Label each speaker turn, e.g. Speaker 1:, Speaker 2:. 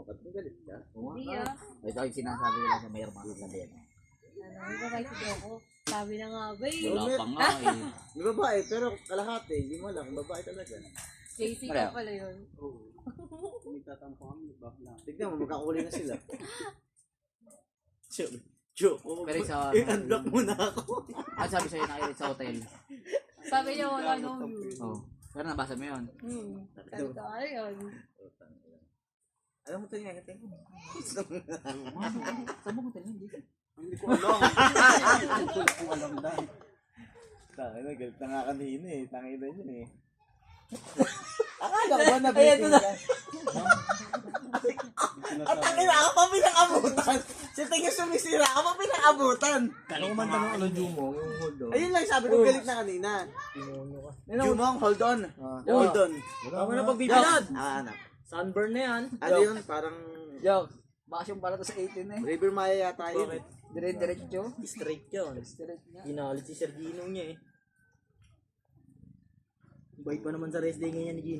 Speaker 1: Ba't magalit ka?
Speaker 2: Hindi ah.
Speaker 3: Ito yung sinasabi ko lang sa mayor mga gabi.
Speaker 2: Ano, may babae si Joko. Sabi na nga ba eh.
Speaker 3: Wala pa nga eh.
Speaker 1: May babae, pero kalahati. Hindi mo alam kung babae talaga.
Speaker 2: JC ka pala yun.
Speaker 1: Oo. May tatampuan, bakla. Tignan mo, magkakuli na sila. Joke.
Speaker 3: Pero sa
Speaker 1: I-unblock muna ako.
Speaker 3: ano sabi sa'yo na sa hotel?
Speaker 2: Sabi niya wala no view.
Speaker 3: Oh. Pero nabasa mo yun.
Speaker 2: Sabi ko, ano yun?
Speaker 1: Alam mo ito niya, ito.
Speaker 3: Saan mo hotel yun?
Speaker 1: Hindi ko alam. Hindi ko alam dahil. Tangin na, galit na nga kanina eh. Tangin na yun eh. Akala ko ba nabitin ka? At tangin na, ako pa pinang-abutan. Si Tingin sumisira, ako pa pinang-abutan.
Speaker 4: Ano man tanong ano Jumo? Yung hold on.
Speaker 1: Ayun lang, sabi ko galit na kanina. Jumong, hold on. Hold on.
Speaker 4: Tama na pagbibilad.
Speaker 1: Ano?
Speaker 4: Sunburn na yan.
Speaker 1: Ano yun? Parang
Speaker 3: Yo, bakasyon pala to sa 18 eh.
Speaker 1: River Maya yata yun.
Speaker 4: Bakit?
Speaker 3: Dire-diretso.
Speaker 4: Straight yun.
Speaker 3: Straight nga.
Speaker 4: Ginalit si Sergino niya eh. Bait pa naman sa rest day ngayon ni Gino.